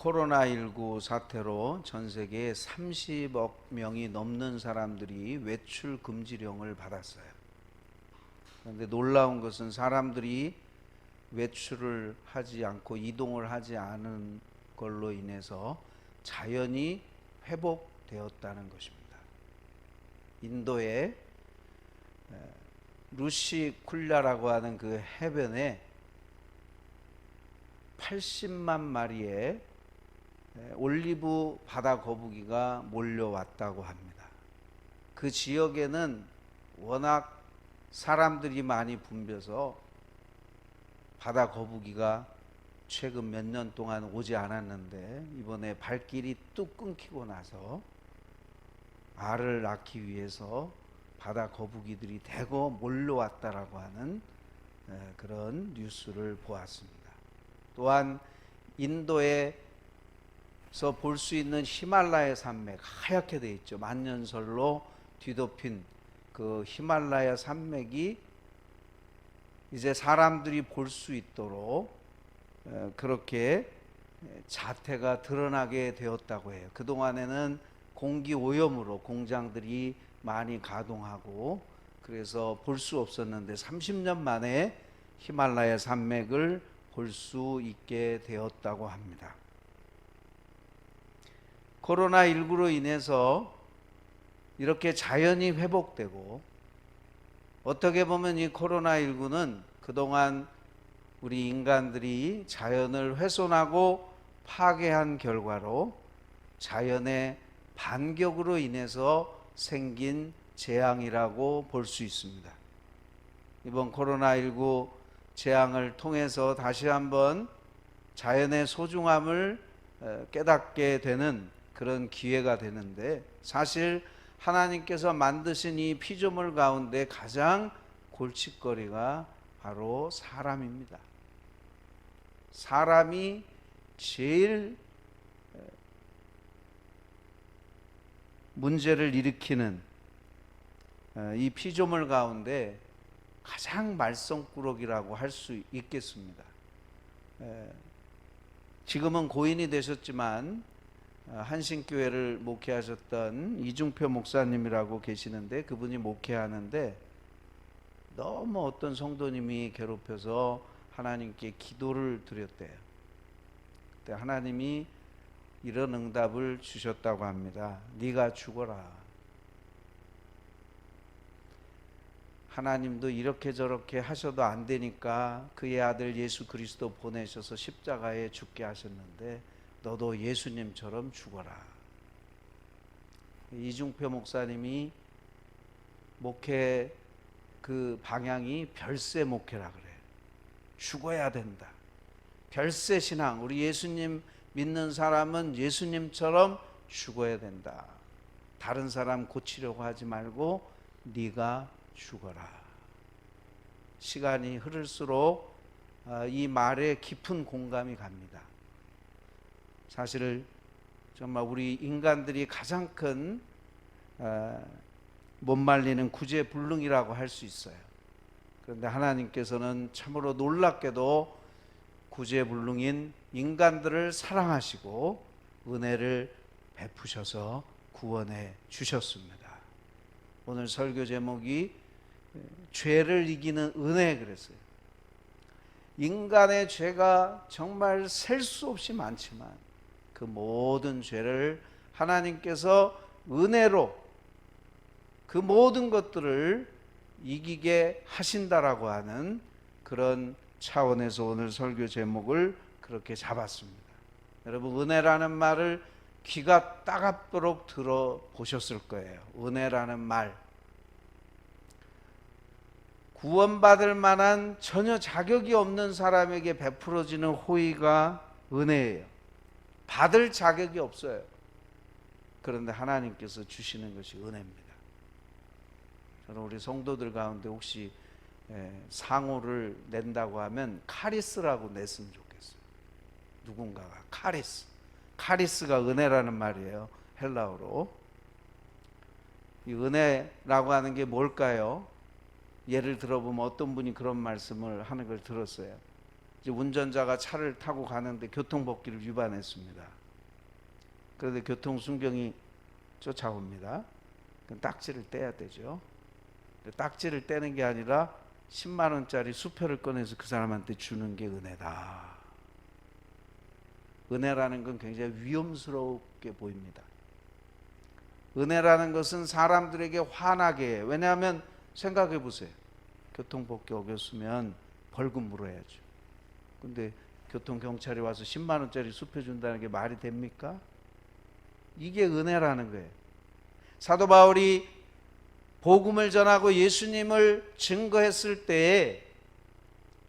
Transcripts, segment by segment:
코로나19 사태로 전 세계에 30억 명이 넘는 사람들이 외출 금지령을 받았어요. 그런데 놀라운 것은 사람들이 외출을 하지 않고 이동을 하지 않은 걸로 인해서 자연이 회복되었다는 것입니다. 인도의 루시쿨라라고 하는 그 해변에 80만 마리의 올리브 바다 거북이가 몰려왔다고 합니다. 그 지역에는 워낙 사람들이 많이 붐벼서 바다 거북이가 최근 몇 년 동안 오지 않았는데 이번에 발길이 뚝 끊기고 나서 알을 낳기 위해서 바다 거북이들이 대거 몰려왔다라고 하는 그런 뉴스를 보았습니다. 또한 인도에서 볼 수 있는 히말라야 산맥, 하얗게 되어 있죠. 만년설로 뒤덮인 그 히말라야 산맥이 이제 사람들이 볼 수 있도록 그렇게 자태가 드러나게 되었다고 해요. 그동안에는 공기 오염으로 공장들이 많이 가동하고 그래서 볼 수 없었는데 30년 만에 히말라야 산맥을 볼 수 있게 되었다고 합니다. 코로나19로 인해서 이렇게 자연이 회복되고, 어떻게 보면 이 코로나19는 그동안 우리 인간들이 자연을 훼손하고 파괴한 결과로 자연의 반격으로 인해서 생긴 재앙이라고 볼 수 있습니다. 이번 코로나19 재앙을 통해서 다시 한번 자연의 소중함을 깨닫게 되는 그런 기회가 되는데, 사실 하나님께서 만드신 이 피조물 가운데 가장 골칫거리가 바로 사람입니다. 사람이 제일 문제를 일으키는 이 피조물 가운데 가장 말썽꾸러기라고 할 수 있겠습니다. 지금은 고인이 되셨지만 한신교회를 목회하셨던 이중표 목사님이라고 계시는데, 그분이 목회하는데 너무 어떤 성도님이 괴롭혀서 하나님께 기도를 드렸대요. 그때 하나님이 이런 응답을 주셨다고 합니다. 네가 죽어라. 하나님도 이렇게 저렇게 하셔도 안 되니까 그의 아들 예수 그리스도 보내셔서 십자가에 죽게 하셨는데 너도 예수님처럼 죽어라. 이중표 목사님이 목회 그 방향이 별세 목회라 그래요. 죽어야 된다. 별세 신앙. 우리 예수님 믿는 사람은 예수님처럼 죽어야 된다. 다른 사람 고치려고 하지 말고 네가 죽어라. 시간이 흐를수록 이 말에 깊은 공감이 갑니다. 사실 정말 우리 인간들이 가장 큰 못 말리는 구제불능이라고 할 수 있어요. 그런데 하나님께서는 참으로 놀랍게도 구제불능인 인간들을 사랑하시고 은혜를 베푸셔서 구원해 주셨습니다. 오늘 설교 제목이 죄를 이기는 은혜 그랬어요. 인간의 죄가 정말 셀 수 없이 많지만 그 모든 죄를 하나님께서 은혜로 그 모든 것들을 이기게 하신다라고 하는 그런 차원에서 오늘 설교 제목을 그렇게 잡았습니다. 여러분, 은혜라는 말을 귀가 따갑도록 들어보셨을 거예요. 은혜라는 말, 구원받을 만한 전혀 자격이 없는 사람에게 베풀어지는 호의가 은혜예요. 받을 자격이 없어요. 그런데 하나님께서 주시는 것이 은혜입니다. 저는 우리 성도들 가운데 혹시 상호를 낸다고 하면 카리스라고 냈으면 좋겠어요. 누군가가 카리스가 은혜라는 말이에요. 헬라어로. 이 은혜라고 하는 게 뭘까요? 예를 들어보면 어떤 분이 그런 말씀을 하는 걸 들었어요. 이제 운전자가 차를 타고 가는데 교통법규를 위반했습니다. 그런데 교통순경이 쫓아옵니다. 그럼 딱지를 떼야 되죠. 딱지를 떼는 게 아니라 10만 원짜리 수표를 꺼내서 그 사람한테 주는 게 은혜다. 은혜라는 건 굉장히 위험스럽게 보입니다. 은혜라는 것은 사람들에게 화나게 해요. 왜냐하면 생각해 보세요. 교통법규 어겼으면 벌금 물어야죠. 근데 교통경찰이 와서 10만 원짜리 수표 준다는 게 말이 됩니까? 이게 은혜라는 거예요. 사도 바울이 복음을 전하고 예수님을 증거했을 때에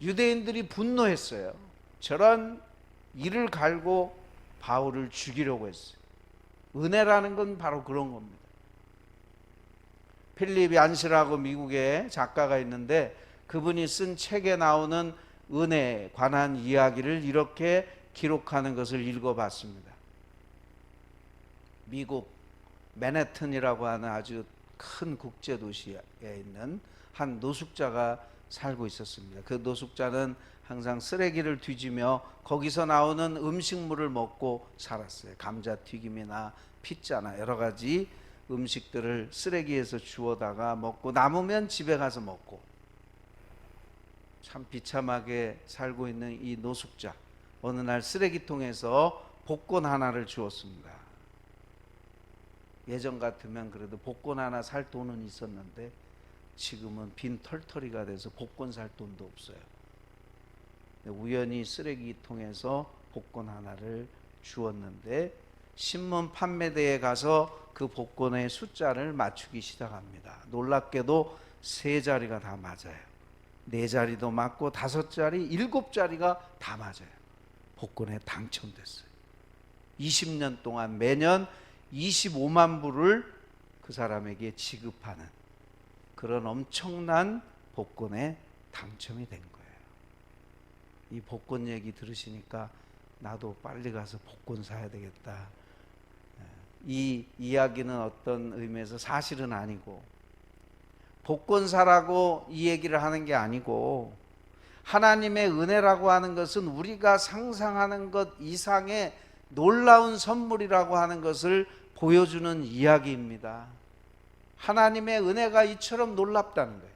유대인들이 분노했어요. 저런 이를 갈고 바울을 죽이려고 했어요. 은혜라는 건 바로 그런 겁니다. 필립 얀시라고 미국에 작가가 있는데 그분이 쓴 책에 나오는 은혜에 관한 이야기를 이렇게 기록하는 것을 읽어봤습니다. 미국 맨해튼이라고 하는 아주 큰 국제도시에 있는 한 노숙자가 살고 있었습니다. 그 노숙자는 항상 쓰레기를 뒤지며 거기서 나오는 음식물을 먹고 살았어요. 감자튀김이나 피자나 여러 가지 음식들을 쓰레기에서 주워다가 먹고 남으면 집에 가서 먹고, 참 비참하게 살고 있는 이 노숙자, 어느 날 쓰레기통에서 복권 하나를 주었습니다. 예전 같으면 그래도 복권 하나 살 돈은 있었는데 지금은 빈 털터리가 돼서 복권 살 돈도 없어요. 우연히 쓰레기통에서 복권 하나를 주었는데 신문 판매대에 가서 그 복권의 숫자를 맞추기 시작합니다. 놀랍게도 3자리가 다 맞아요. 4자리도 맞고 5자리, 7자리가 다 맞아요. 복권에 당첨됐어요. 20년 동안 매년 25만 불을 그 사람에게 지급하는 그런 엄청난 복권에 당첨이 된 거예요. 이 복권 얘기 들으시니까 나도 빨리 가서 복권 사야 되겠다. 이 이야기는 어떤 의미에서 사실은 아니고, 복권 사라고 이 얘기를 하는 게 아니고, 하나님의 은혜라고 하는 것은 우리가 상상하는 것 이상의 놀라운 선물이라고 하는 것을 보여주는 이야기입니다. 하나님의 은혜가 이처럼 놀랍다는 거예요.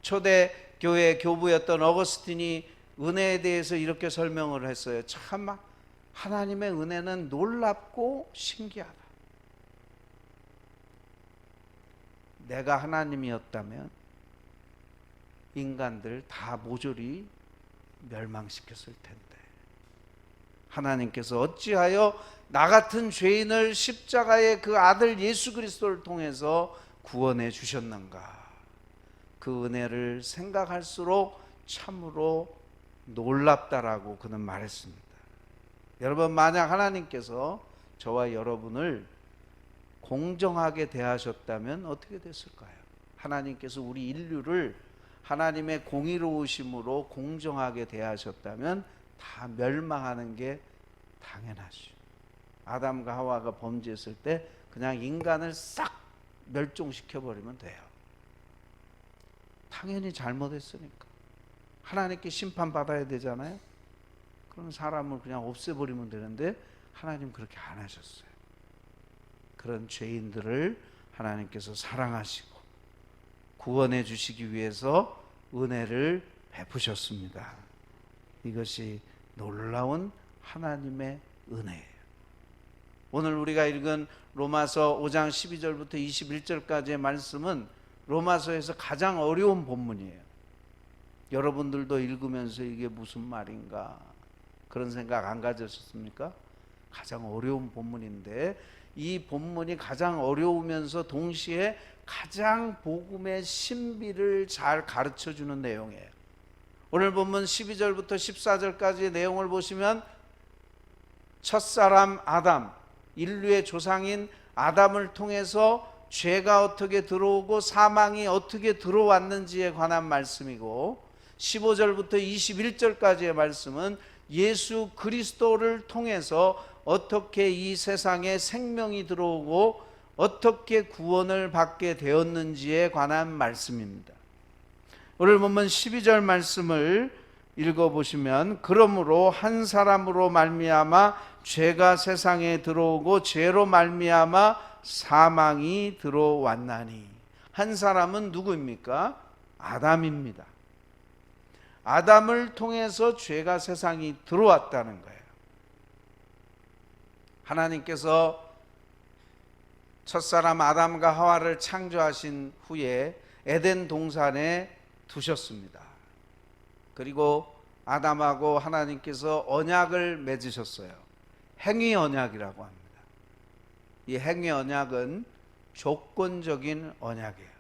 초대 교회 교부였던 어거스틴이 은혜에 대해서 이렇게 설명을 했어요. 참 하나님의 은혜는 놀랍고 신기하다. 내가 하나님이었다면 인간들 다 모조리 멸망시켰을 텐데 하나님께서 어찌하여 나 같은 죄인을 십자가의 그 아들 예수 그리스도를 통해서 구원해 주셨는가. 그 은혜를 생각할수록 참으로 놀랍다라고 그는 말했습니다. 여러분, 만약 하나님께서 저와 여러분을 공정하게 대하셨다면 어떻게 됐을까요? 하나님께서 우리 인류를 하나님의 공의로우심으로 공정하게 대하셨다면 다 멸망하는 게 당연하죠. 아담과 하와가 범죄했을 때 그냥 인간을 싹 멸종시켜버리면 돼요. 당연히 잘못했으니까 하나님께 심판받아야 되잖아요. 그럼 사람을 그냥 없애버리면 되는데 하나님 그렇게 안 하셨어요. 그런 죄인들을 하나님께서 사랑하시고 구원해 주시기 위해서 은혜를 베푸셨습니다. 이것이 놀라운 하나님의 은혜예요. 오늘 우리가 읽은 로마서 5장 12절부터 21절까지의 말씀은 로마서에서 가장 어려운 본문이에요. 여러분들도 읽으면서 이게 무슨 말인가 그런 생각 안 가졌습니까? 가장 어려운 본문인데 이 본문이 가장 어려우면서 동시에 가장 복음의 신비를 잘 가르쳐주는 내용이에요. 오늘 본문 12절부터 14절까지의 내용을 보시면 첫사람 아담, 인류의 조상인 아담을 통해서 죄가 어떻게 들어오고 사망이 어떻게 들어왔는지에 관한 말씀이고, 15절부터 21절까지의 말씀은 예수 그리스도를 통해서 어떻게 이 세상에 생명이 들어오고 어떻게 구원을 받게 되었는지에 관한 말씀입니다. 오늘 본문 12절 말씀을 읽어보시면 그러므로 한 사람으로 말미암아 죄가 세상에 들어오고 죄로 말미암아 사망이 들어왔나니. 한 사람은 누구입니까? 아담입니다. 아담을 통해서 죄가 세상이 들어왔다는 거예요. 하나님께서 첫사람 아담과 하와를 창조하신 후에 에덴 동산에 두셨습니다. 그리고 아담하고 하나님께서 언약을 맺으셨어요. 행위 언약이라고 합니다. 이 행위 언약은 조건적인 언약이에요.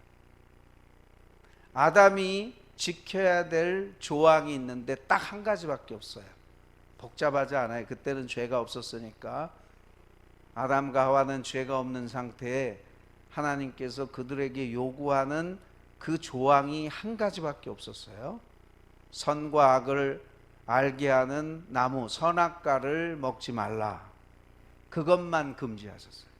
아담이 지켜야 될 조항이 있는데 딱 한 가지밖에 없어요. 복잡하지 않아요. 그때는 죄가 없었으니까. 아담과 하와는 죄가 없는 상태에 하나님께서 그들에게 요구하는 그 조항이 한 가지밖에 없었어요. 선과 악을 알게 하는 나무 선악과를 먹지 말라. 그것만 금지하셨어요.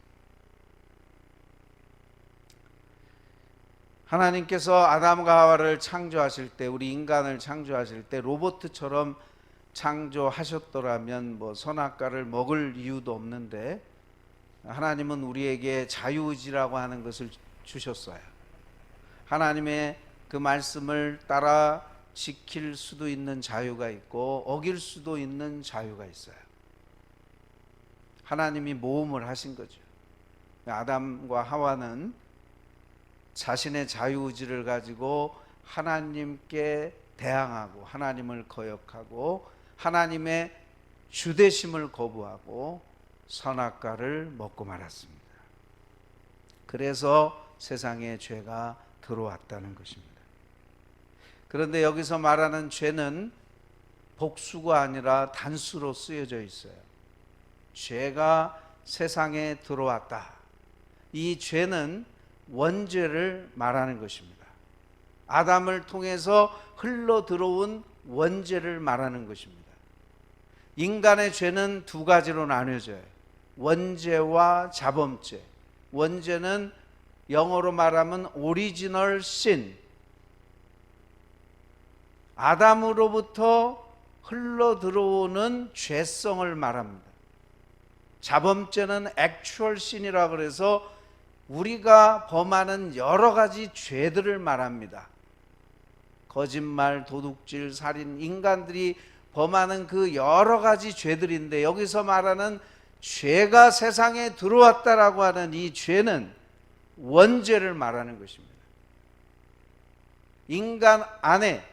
하나님께서 아담과 하와를 창조하실 때, 우리 인간을 창조하실 때 로봇처럼 창조하셨더라면 뭐 선악과를 먹을 이유도 없는데, 하나님은 우리에게 자유의지라고 하는 것을 주셨어요. 하나님의 그 말씀을 따라 지킬 수도 있는 자유가 있고 어길 수도 있는 자유가 있어요. 하나님이 모험을 하신 거죠. 아담과 하와는 자신의 자유의지를 가지고 하나님께 대항하고 하나님을 거역하고 하나님의 주되심을 거부하고 선악과를 먹고 말았습니다. 그래서 세상에 죄가 들어왔다는 것입니다. 그런데 여기서 말하는 죄는 복수가 아니라 단수로 쓰여져 있어요. 죄가 세상에 들어왔다. 이 죄는 원죄를 말하는 것입니다. 아담을 통해서 흘러 들어온 원죄를 말하는 것입니다. 인간의 죄는 두 가지로 나뉘어져요. 원죄와 자범죄. 원죄는 영어로 말하면 오리지널 신, 아담으로부터 흘러 들어오는 죄성을 말합니다. 자범죄는 액츄얼 신이라고 그래서 우리가 범하는 여러 가지 죄들을 말합니다. 거짓말, 도둑질, 살인, 인간들이 범하는 그 여러 가지 죄들인데 여기서 말하는 죄가 세상에 들어왔다라고 하는 이 죄는 원죄를 말하는 것입니다. 인간 안에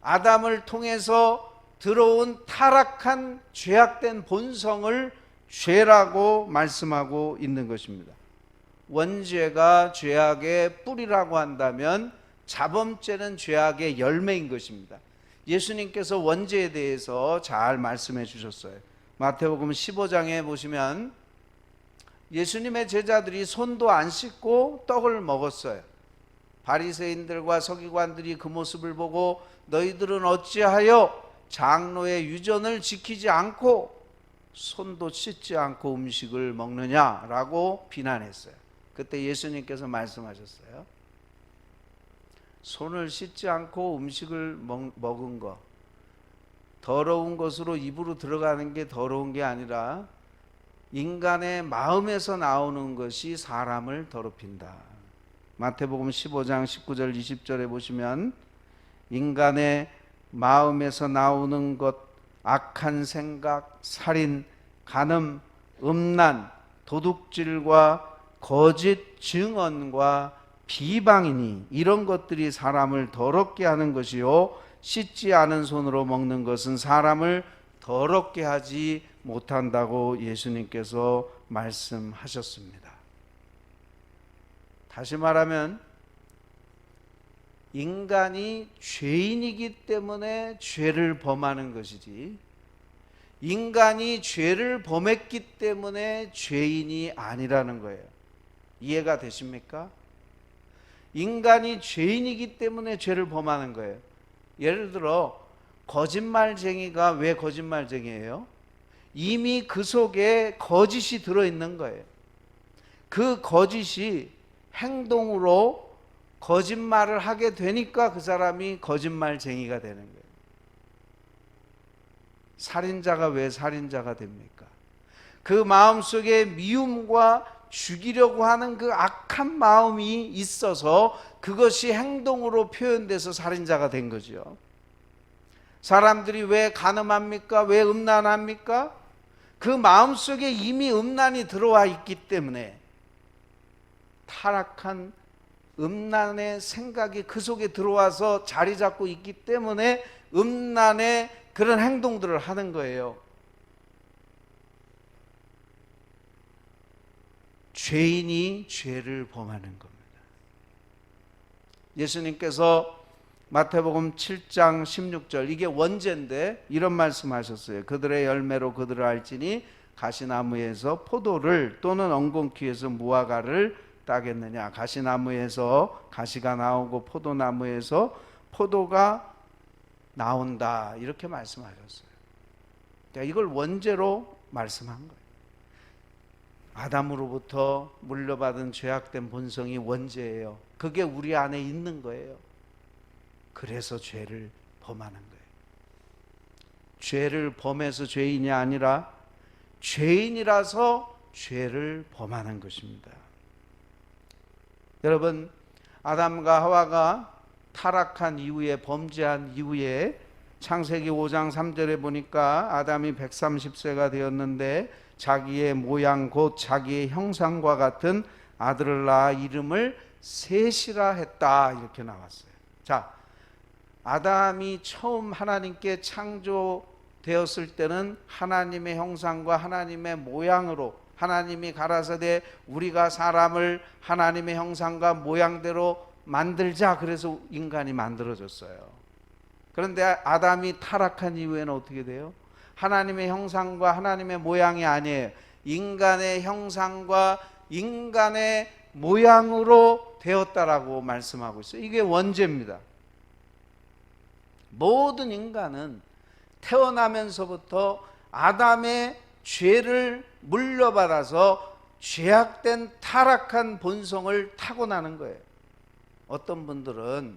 아담을 통해서 들어온 타락한 죄악된 본성을 죄라고 말씀하고 있는 것입니다. 원죄가 죄악의 뿌리라고 한다면 자범죄는 죄악의 열매인 것입니다. 예수님께서 원죄에 대해서 잘 말씀해 주셨어요. 마태복음 15장에 보시면 예수님의 제자들이 손도 안 씻고 떡을 먹었어요. 바리새인들과 서기관들이 그 모습을 보고 너희들은 어찌하여 장로의 유전을 지키지 않고 손도 씻지 않고 음식을 먹느냐라고 비난했어요. 그때 예수님께서 말씀하셨어요. 손을 씻지 않고 음식을 먹은 것, 더러운 것으로 입으로 들어가는 게 더러운 게 아니라 인간의 마음에서 나오는 것이 사람을 더럽힌다. 마태복음 15장 19절 20절에 보시면 인간의 마음에서 나오는 것, 악한 생각, 살인, 간음, 음란, 도둑질과 거짓 증언과 비방이니 이런 것들이 사람을 더럽게 하는 것이요 씻지 않은 손으로 먹는 것은 사람을 더럽게 하지 못한다고 예수님께서 말씀하셨습니다. 다시 말하면 인간이 죄인이기 때문에 죄를 범하는 것이지 인간이 죄를 범했기 때문에 죄인이 아니라는 거예요. 이해가 되십니까? 인간이 죄인이기 때문에 죄를 범하는 거예요. 예를 들어 거짓말쟁이가 왜 거짓말쟁이에요? 이미 그 속에 거짓이 들어있는 거예요. 그 거짓이 행동으로 거짓말을 하게 되니까 그 사람이 거짓말쟁이가 되는 거예요. 살인자가 왜 살인자가 됩니까? 그 마음속에 미움과 죽이려고 하는 그 악한 마음이 있어서 그것이 행동으로 표현돼서 살인자가 된 거죠. 사람들이 왜 간음합니까? 왜 음란합니까? 그 마음속에 이미 음란이 들어와 있기 때문에, 타락한 음란의 생각이 그 속에 들어와서 자리 잡고 있기 때문에 음란의 그런 행동들을 하는 거예요. 죄인이 죄를 범하는 겁니다. 예수님께서 마태복음 7장 16절, 이게 원제인데 이런 말씀하셨어요. 그들의 열매로 그들을 알지니 가시나무에서 포도를 또는 엉겅퀴에서 무화과를 따겠느냐. 가시나무에서 가시가 나오고 포도나무에서 포도가 나온다, 이렇게 말씀하셨어요. 그러니까 이걸 원제로 말씀한 거예요. 아담으로부터 물려받은 죄악된 본성이 원죄예요. 그게 우리 안에 있는 거예요. 그래서 죄를 범하는 거예요. 죄를 범해서 죄인이 아니라 죄인이라서 죄를 범하는 것입니다. 여러분, 아담과 하와가 타락한 이후에, 범죄한 이후에 창세기 5장 3절에 보니까 아담이 130세가 되었는데 자기의 모양 곧 자기의 형상과 같은 아들을 낳아 이름을 셋이라 했다, 이렇게 나왔어요. 자, 아담이 처음 하나님께 창조되었을 때는 하나님의 형상과 하나님의 모양으로, 하나님이 가라사대 우리가 사람을 하나님의 형상과 모양대로 만들자, 그래서 인간이 만들어졌어요. 그런데 아담이 타락한 이후에는 어떻게 돼요? 하나님의 형상과 하나님의 모양이 아니에요. 인간의 형상과 인간의 모양으로 되었다라고 말씀하고 있어요. 이게 원죄입니다. 모든 인간은 태어나면서부터 아담의 죄를 물려받아서 죄악된 타락한 본성을 타고나는 거예요. 어떤 분들은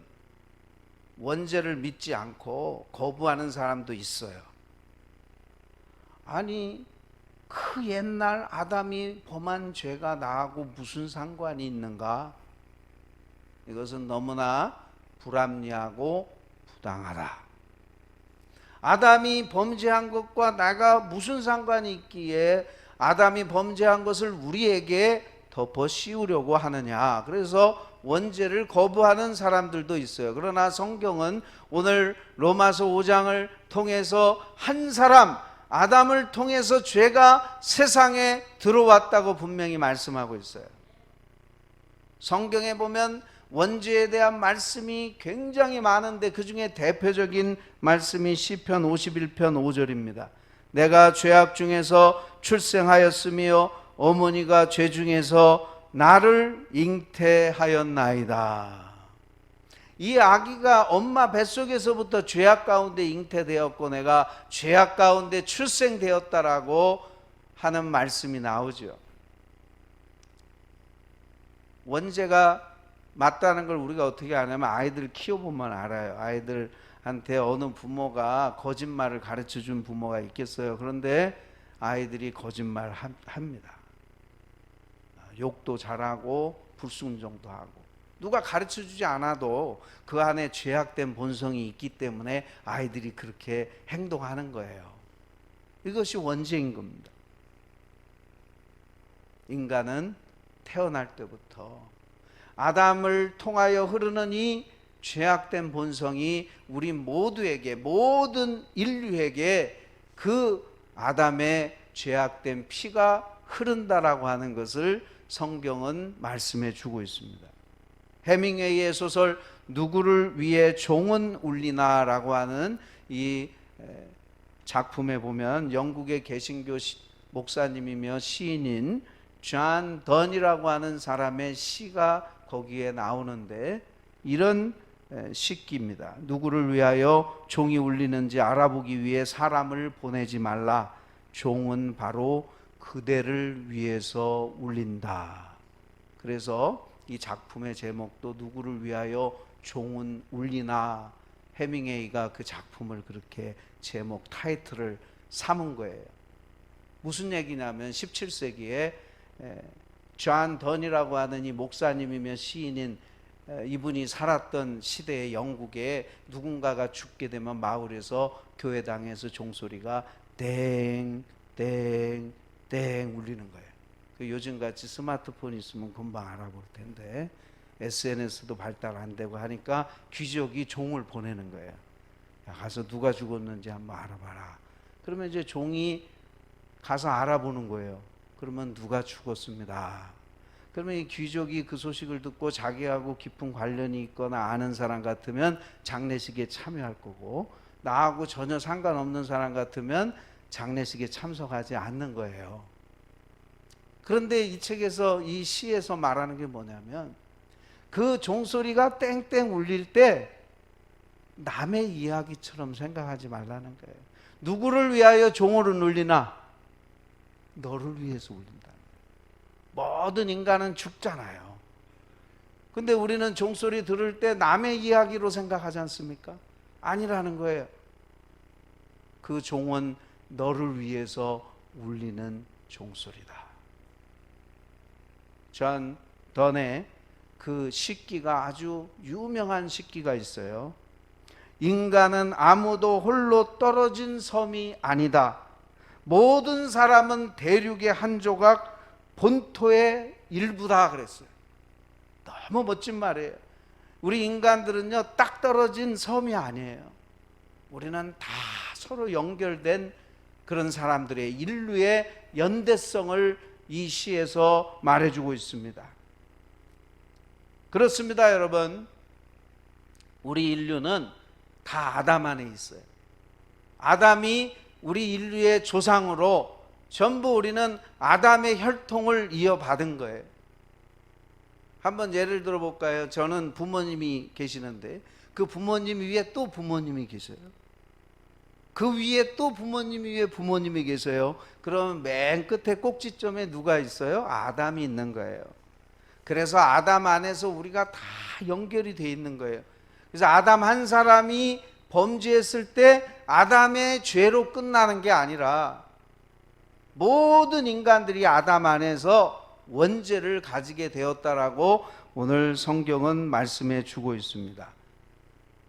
원죄를 믿지 않고 거부하는 사람도 있어요. 아니, 그 옛날 아담이 범한 죄가 나하고 무슨 상관이 있는가? 이것은 너무나 불합리하고 부당하다. 아담이 범죄한 것과 나가 무슨 상관이 있기에 아담이 범죄한 것을 우리에게 덮어 씌우려고 하느냐. 그래서 원죄를 거부하는 사람들도 있어요. 그러나 성경은 오늘 로마서 5장을 통해서 한 사람, 아담을 통해서 죄가 세상에 들어왔다고 분명히 말씀하고 있어요. 성경에 보면 원죄에 대한 말씀이 굉장히 많은데 그 중에 대표적인 말씀이 시편 51편 5절입니다. 내가 죄악 중에서 출생하였으며 어머니가 죄 중에서 나를 잉태하였나이다. 이 아기가 엄마 뱃속에서부터 죄악 가운데 잉태되었고 내가 죄악 가운데 출생되었다라고 하는 말씀이 나오죠. 원죄가 맞다는 걸 우리가 어떻게 아냐면 아이들 키워보면 알아요. 아이들한테 어느 부모가 거짓말을 가르쳐준 부모가 있겠어요. 그런데 아이들이 거짓말 합니다. 욕도 잘하고 불순종도 하고, 누가 가르쳐주지 않아도 그 안에 죄악된 본성이 있기 때문에 아이들이 그렇게 행동하는 거예요. 이것이 원죄인 겁니다. 인간은 태어날 때부터 아담을 통하여 흐르는 이 죄악된 본성이 우리 모두에게, 모든 인류에게 그 아담의 죄악된 피가 흐른다라고 하는 것을 성경은 말씀해 주고 있습니다. 해밍웨이의 소설 누구를 위해 종은 울리나라고 하는 이 작품에 보면 영국의 개신교 목사님이며 시인인 존 던이라고 하는 사람의 시가 거기에 나오는데 이런 시기입니다. 누구를 위하여 종이 울리는지 알아보기 위해 사람을 보내지 말라. 종은 바로 그대를 위해서 울린다. 그래서 이 작품의 제목도 누구를 위하여 종은 울리나. 해밍웨이가 그 작품을 그렇게 제목 타이틀을 삼은 거예요. 무슨 얘기냐면 17세기에 존 던이라고 하는 이 목사님이며 시인인 이분이 살았던 시대의 영국에 누군가가 죽게 되면 마을에서 교회당에서 종소리가 땡땡땡 울리는 거예요. 요즘같이 스마트폰 있으면 금방 알아볼 텐데 SNS도 발달 안 되고 하니까 귀족이 종을 보내는 거예요. 야, 가서 누가 죽었는지 한번 알아봐라. 그러면 이제 종이 가서 알아보는 거예요. 그러면 누가 죽었습니다. 그러면 이 귀족이 그 소식을 듣고 자기하고 깊은 관련이 있거나 아는 사람 같으면 장례식에 참여할 거고, 나하고 전혀 상관없는 사람 같으면 장례식에 참석하지 않는 거예요. 그런데 이 책에서, 이 시에서 말하는 게 뭐냐면, 그 종소리가 땡땡 울릴 때 남의 이야기처럼 생각하지 말라는 거예요. 누구를 위하여 종을 울리나? 너를 위해서 울린다. 모든 인간은 죽잖아요. 근데 우리는 종소리 들을 때 남의 이야기로 생각하지 않습니까? 아니라는 거예요. 그 종은 너를 위해서 울리는 종소리다. 존 던의 그 식기가 아주 유명한 식기가 있어요. 인간은 아무도 홀로 떨어진 섬이 아니다. 모든 사람은 대륙의 한 조각, 본토의 일부다 그랬어요. 너무 멋진 말이에요. 우리 인간들은요, 딱 떨어진 섬이 아니에요. 우리는 다 서로 연결된 그런 사람들의 인류의 연대성을 이 시에서 말해주고 있습니다. 그렇습니다, 여러분. 우리 인류는 다 아담 안에 있어요. 아담이 우리 인류의 조상으로 전부 우리는 아담의 혈통을 이어받은 거예요. 한번 예를 들어 볼까요? 저는 부모님이 계시는데 그 부모님 위에 또 부모님이 계세요. 그 위에 또 부모님 위에 부모님이 계세요. 그러면 맨 끝에 꼭지점에 누가 있어요? 아담이 있는 거예요. 그래서 아담 안에서 우리가 다 연결이 돼 있는 거예요. 그래서 아담 한 사람이 범죄했을 때 아담의 죄로 끝나는 게 아니라 모든 인간들이 아담 안에서 원죄를 가지게 되었다라고 오늘 성경은 말씀해 주고 있습니다.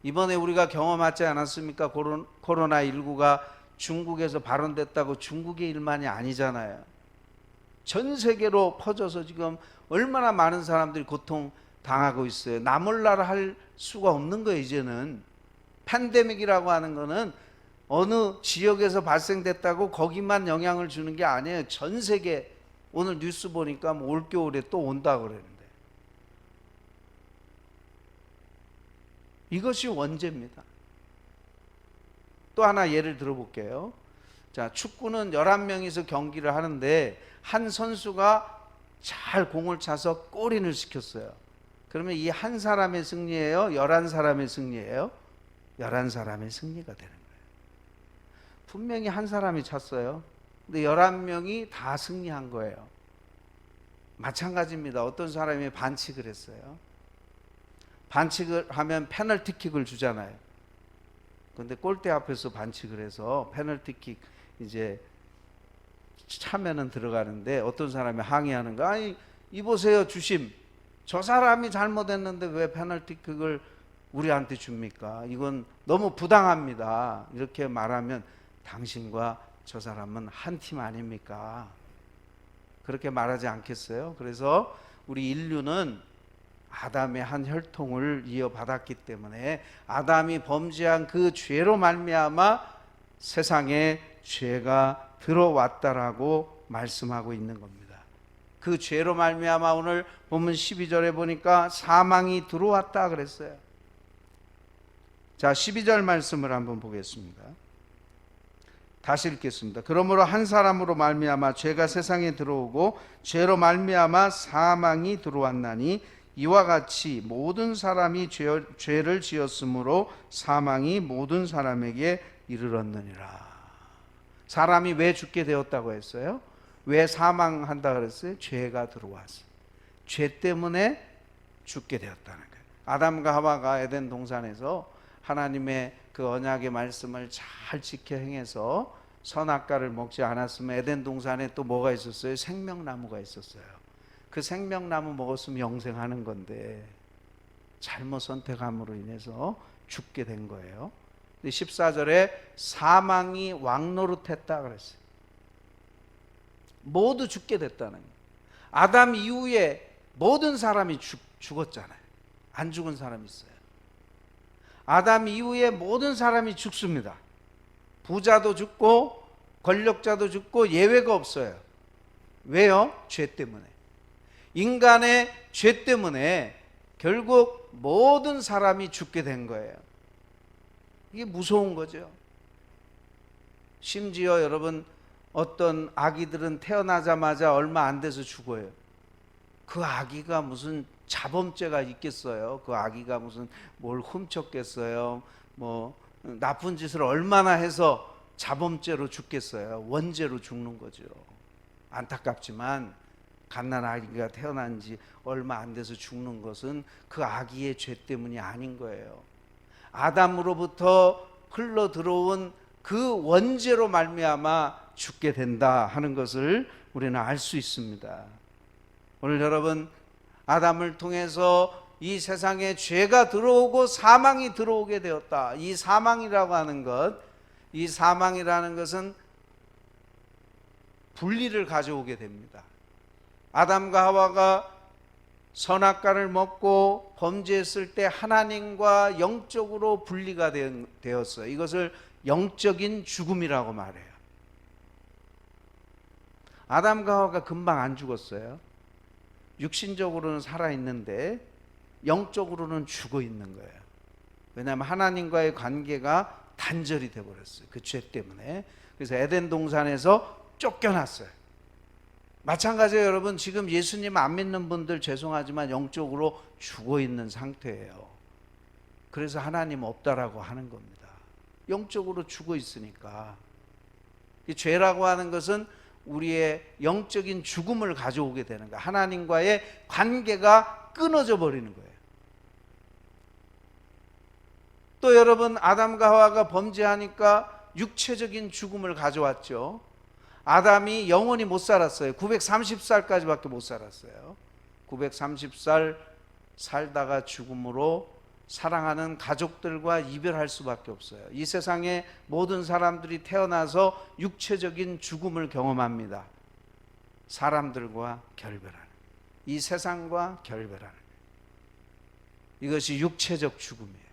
이번에 우리가 경험하지 않았습니까? 코로나19가 중국에서 발원됐다고 중국의 일만이 아니잖아요. 전 세계로 퍼져서 지금 얼마나 많은 사람들이 고통당하고 있어요. 나 몰라라 할 수가 없는 거예요. 이제는 팬데믹이라고 하는 거는 어느 지역에서 발생됐다고 거기만 영향을 주는 게 아니에요. 전 세계. 오늘 뉴스 보니까 뭐 올겨울에 또 온다고 그러는데, 이것이 원죄입니다. 또 하나 예를 들어볼게요. 자, 축구는 11명이서 경기를 하는데 한 선수가 잘 공을 차서 골인을 시켰어요. 그러면 이 한 사람의 승리예요? 11사람의 승리예요? 11사람의 승리가 되는 거예요. 분명히 한 사람이 찼어요. 근데 11명이 다 승리한 거예요. 마찬가지입니다. 어떤 사람이 반칙을 했어요. 반칙을 하면 페널티킥을 주잖아요. 근데 골대 앞에서 반칙을 해서 페널티킥 이제 차면은 들어가는데 어떤 사람이 항의하는 거, 아니 이보세요 주심, 저 사람이 잘못했는데 왜 페널티킥을 우리한테 줍니까? 이건 너무 부당합니다. 이렇게 말하면 당신과 저 사람은 한 팀 아닙니까? 그렇게 말하지 않겠어요? 그래서 우리 인류는 아담의 한 혈통을 이어받았기 때문에 아담이 범죄한 그 죄로 말미암아 세상에 죄가 들어왔다라고 말씀하고 있는 겁니다. 그 죄로 말미암아 오늘 본문 12절에 보니까 사망이 들어왔다 그랬어요. 자, 12절 말씀을 한번 보겠습니다. 다시 읽겠습니다. 그러므로 한 사람으로 말미암아 죄가 세상에 들어오고 죄로 말미암아 사망이 들어왔나니 이와 같이 모든 사람이 죄를 지었으므로 사망이 모든 사람에게 이르렀느니라. 사람이 왜 죽게 되었다고 했어요? 왜 사망한다 그랬어요? 죄가 들어왔어요. 죄 때문에 죽게 되었다는 거예요. 아담과 하와가 에덴 동산에서 하나님의 그 언약의 말씀을 잘 지켜 행해서 선악과를 먹지 않았으면 에덴 동산에 또 뭐가 있었어요? 생명나무가 있었어요. 그 생명나무 먹었으면 영생하는 건데 잘못 선택함으로 인해서 죽게 된 거예요. 14절에 사망이 왕노릇했다 그랬어요. 모두 죽게 됐다는 거예요. 아담 이후에 모든 사람이 죽었잖아요. 안 죽은 사람이 있어요. 아담 이후에 모든 사람이 죽습니다. 부자도 죽고 권력자도 죽고 예외가 없어요. 왜요? 죄 때문에. 인간의 죄 때문에 결국 모든 사람이 죽게 된 거예요. 이게 무서운 거죠. 심지어 여러분, 어떤 아기들은 태어나자마자 얼마 안 돼서 죽어요. 그 아기가 무슨 자범죄가 있겠어요? 그 아기가 무슨 뭘 훔쳤겠어요? 뭐 나쁜 짓을 얼마나 해서 자범죄로 죽겠어요? 원죄로 죽는 거죠. 안타깝지만 갓난 아기가 태어난 지 얼마 안 돼서 죽는 것은 그 아기의 죄 때문이 아닌 거예요. 아담으로부터 흘러 들어온 그 원죄로 말미암아 죽게 된다 하는 것을 우리는 알 수 있습니다. 오늘 여러분, 아담을 통해서 이 세상에 죄가 들어오고 사망이 들어오게 되었다. 이 사망이라고 하는 것, 이 사망이라는 것은 분리를 가져오게 됩니다. 아담과 하와가 선악과를 먹고 범죄했을 때 하나님과 영적으로 분리가 되었어요. 이것을 영적인 죽음이라고 말해요. 아담과 하와가 금방 안 죽었어요. 육신적으로는 살아있는데 영적으로는 죽어 있는 거예요. 왜냐하면 하나님과의 관계가 단절이 되어버렸어요. 그 죄 때문에. 그래서 에덴 동산에서 쫓겨났어요. 마찬가지예요. 여러분, 지금 예수님 안 믿는 분들 죄송하지만 영적으로 죽어 있는 상태예요. 그래서 하나님 없다라고 하는 겁니다. 영적으로 죽어 있으니까. 이 죄라고 하는 것은 우리의 영적인 죽음을 가져오게 되는 거예요. 하나님과의 관계가 끊어져 버리는 거예요. 또 여러분, 아담과 하와가 범죄하니까 육체적인 죽음을 가져왔죠. 아담이 영원히 못 살았어요. 930살까지밖에 못 살았어요. 930살 살다가 죽음으로 사랑하는 가족들과 이별할 수밖에 없어요. 이 세상의 모든 사람들이 태어나서 육체적인 죽음을 경험합니다. 사람들과 결별하는, 이 세상과 결별하는, 이것이 육체적 죽음이에요.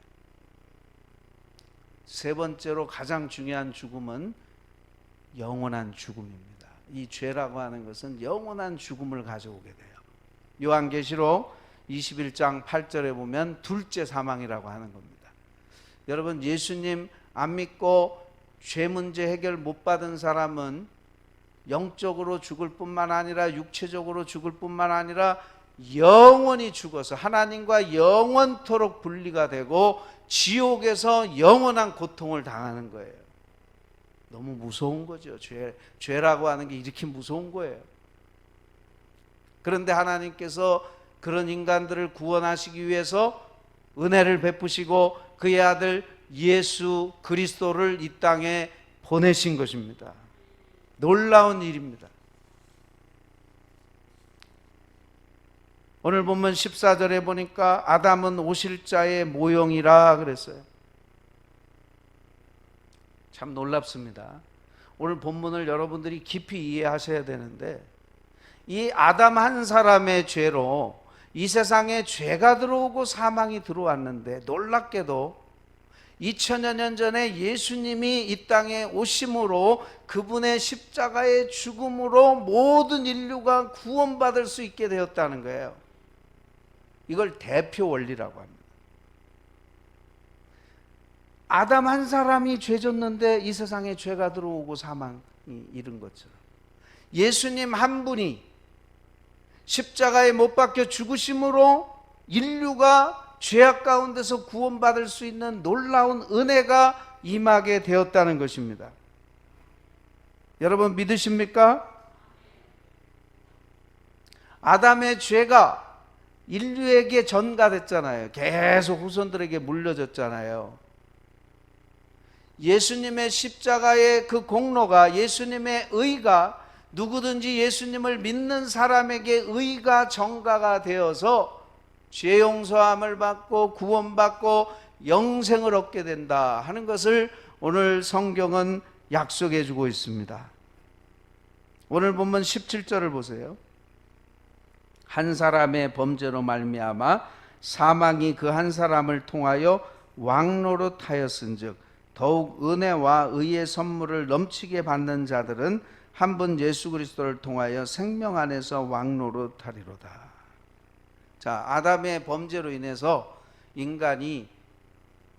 세 번째로 가장 중요한 죽음은 영원한 죽음입니다. 이 죄라고 하는 것은 영원한 죽음을 가져오게 돼요. 요한계시록 21장 8절에 보면 둘째 사망이라고 하는 겁니다. 여러분, 예수님 안 믿고 죄 문제 해결 못 받은 사람은 영적으로 죽을 뿐만 아니라 육체적으로 죽을 뿐만 아니라 영원히 죽어서 하나님과 영원토록 분리가 되고 지옥에서 영원한 고통을 당하는 거예요. 너무 무서운 거죠. 죄라고 하는 게 이렇게 무서운 거예요. 그런데 하나님께서 그런 인간들을 구원하시기 위해서 은혜를 베푸시고 그의 아들 예수 그리스도를 이 땅에 보내신 것입니다. 놀라운 일입니다. 오늘 본문 14절에 보니까 아담은 오실 자의 모형이라 그랬어요. 참 놀랍습니다. 오늘 본문을 여러분들이 깊이 이해하셔야 되는데, 이 아담 한 사람의 죄로 이 세상에 죄가 들어오고 사망이 들어왔는데, 놀랍게도 2000여 년 전에 예수님이 이 땅에 오심으로 그분의 십자가의 죽음으로 모든 인류가 구원받을 수 있게 되었다는 거예요. 이걸 대표 원리라고 합니다. 아담 한 사람이 죄 졌는데 이 세상에 죄가 들어오고 사망이 이른 것처럼 예수님 한 분이 십자가에 못 박혀 죽으심으로 인류가 죄악 가운데서 구원받을 수 있는 놀라운 은혜가 임하게 되었다는 것입니다. 여러분 믿으십니까? 아담의 죄가 인류에게 전가됐잖아요. 계속 후손들에게 물려졌잖아요. 예수님의 십자가의 그 공로가, 예수님의 의가 누구든지 예수님을 믿는 사람에게 의가 전가가 되어서 죄 용서함을 받고 구원받고 영생을 얻게 된다 하는 것을 오늘 성경은 약속해 주고 있습니다. 오늘 본문 17절을 보세요. 한 사람의 범죄로 말미암아 사망이 그 한 사람을 통하여 왕노릇하였은즉 더욱 은혜와 의의 선물을 넘치게 받는 자들은 한 분 예수 그리스도를 통하여 생명 안에서 왕노릇하리로다. 자, 아담의 범죄로 인해서 인간이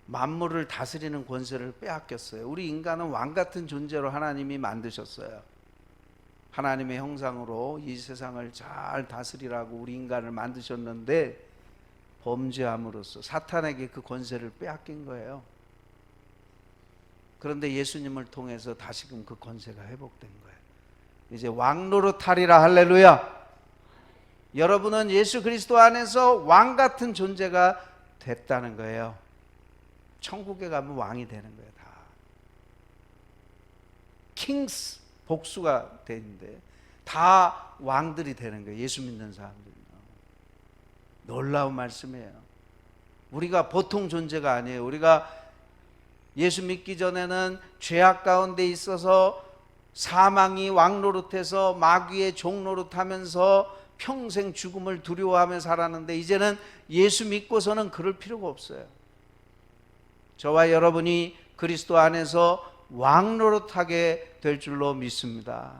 만물을 다스리는 권세를 빼앗겼어요. 우리 인간은 왕 같은 존재로 하나님이 만드셨어요. 하나님의 형상으로 이 세상을 잘 다스리라고 우리 인간을 만드셨는데 범죄함으로써 사탄에게 그 권세를 빼앗긴 거예요. 그런데 예수님을 통해서 다시금 그 권세가 회복된 거예요. 이제 왕노릇하리라. 할렐루야. 여러분은 예수 그리스도 안에서 왕 같은 존재가 됐다는 거예요. 천국에 가면 왕이 되는 거예요. 다 킹스 복수가 되는데 다 왕들이 되는 거예요. 예수 믿는 사람들은. 놀라운 말씀이에요. 우리가 보통 존재가 아니에요. 우리가 예수 믿기 전에는 죄악 가운데 있어서 사망이 왕노릇해서 마귀의 종노릇하면서 평생 죽음을 두려워하며 살았는데 이제는 예수 믿고서는 그럴 필요가 없어요. 저와 여러분이 그리스도 안에서 왕노릇하게 될 줄로 믿습니다.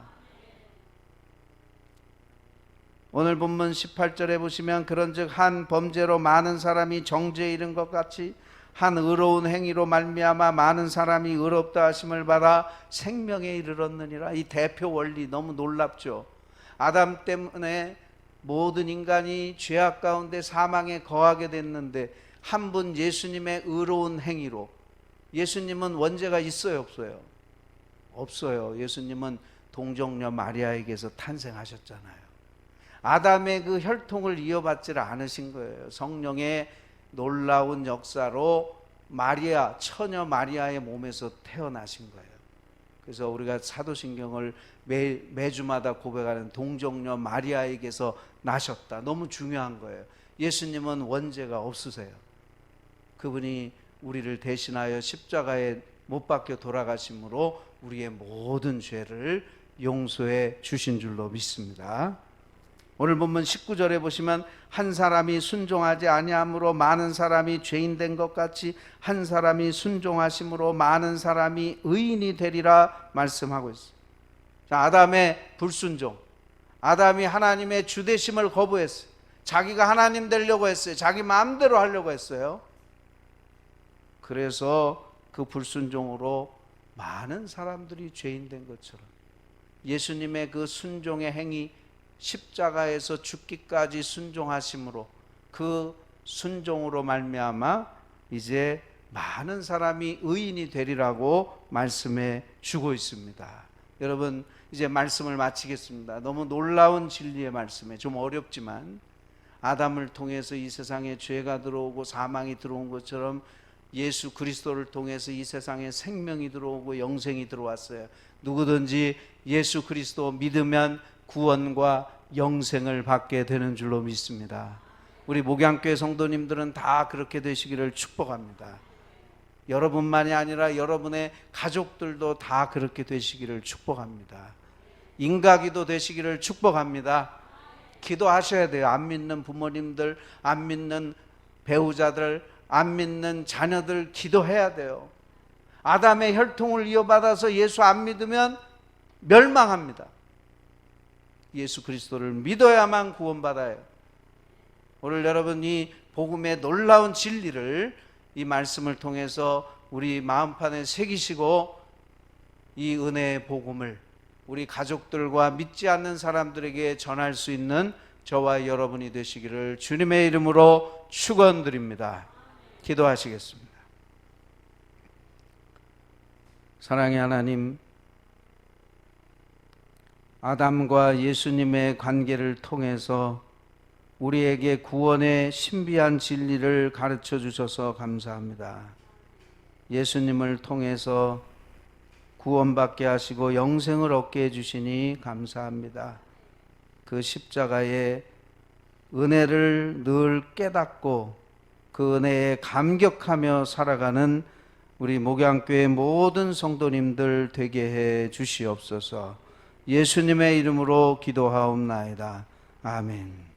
오늘 본문 18절에 보시면 그런즉 한 범죄로 많은 사람이 정죄에 이른 것 같이 한 의로운 행위로 말미암아 많은 사람이 의롭다 하심을 받아 생명에 이르렀느니라. 이 대표 원리 너무 놀랍죠. 아담 때문에 모든 인간이 죄악 가운데 사망에 거하게 됐는데 한 분 예수님의 의로운 행위로, 예수님은 원죄가 있어요 없어요? 없어요. 예수님은 동정녀 마리아에게서 탄생하셨잖아요. 아담의 그 혈통을 이어받지를 않으신 거예요. 성령의 놀라운 역사로 마리아, 처녀 마리아의 몸에서 태어나신 거예요. 그래서 우리가 사도신경을 매주마다 고백하는 동정녀 마리아에게서 나셨다. 너무 중요한 거예요. 예수님은 원죄가 없으세요. 그분이 우리를 대신하여 십자가에 못 박혀 돌아가심으로 우리의 모든 죄를 용서해 주신 줄로 믿습니다. 오늘 본문 19절에 보시면 한 사람이 순종하지 아니함으로 많은 사람이 죄인 된 것 같이 한 사람이 순종하심으로 많은 사람이 의인이 되리라 말씀하고 있어요. 자, 아담의 불순종. 아담이 하나님의 주되심을 거부했어요. 자기가 하나님 되려고 했어요. 자기 마음대로 하려고 했어요. 그래서 그 불순종으로 많은 사람들이 죄인 된 것처럼 예수님의 그 순종의 행위, 십자가에서 죽기까지 순종하심으로 그 순종으로 말미암아 이제 많은 사람이 의인이 되리라고 말씀해 주고 있습니다. 여러분, 이제 말씀을 마치겠습니다. 너무 놀라운 진리의 말씀에 좀 어렵지만 아담을 통해서 이 세상에 죄가 들어오고 사망이 들어온 것처럼 예수 그리스도를 통해서 이 세상에 생명이 들어오고 영생이 들어왔어요. 누구든지 예수 그리스도 믿으면 구원과 영생을 받게 되는 줄로 믿습니다. 우리 목양교회 성도님들은 다 그렇게 되시기를 축복합니다. 여러분만이 아니라 여러분의 가족들도 다 그렇게 되시기를 축복합니다. 인가기도 되시기를 축복합니다. 기도하셔야 돼요. 안 믿는 부모님들, 안 믿는 배우자들, 안 믿는 자녀들 기도해야 돼요. 아담의 혈통을 이어받아서 예수 안 믿으면 멸망합니다. 예수 그리스도를 믿어야만 구원받아요. 오늘 여러분이 복음의 놀라운 진리를 이 말씀을 통해서 우리 마음판에 새기시고 이 은혜의 복음을 우리 가족들과 믿지 않는 사람들에게 전할 수 있는 저와 여러분이 되시기를 주님의 이름으로 축원드립니다. 기도하시겠습니다. 사랑의 하나님, 아담과 예수님의 관계를 통해서 우리에게 구원의 신비한 진리를 가르쳐 주셔서 감사합니다. 예수님을 통해서 구원받게 하시고 영생을 얻게 해주시니 감사합니다. 그 십자가의 은혜를 늘 깨닫고 그 은혜에 감격하며 살아가는 우리 목양교회 모든 성도님들 되게 해 주시옵소서. 예수님의 이름으로 기도하옵나이다. 아멘.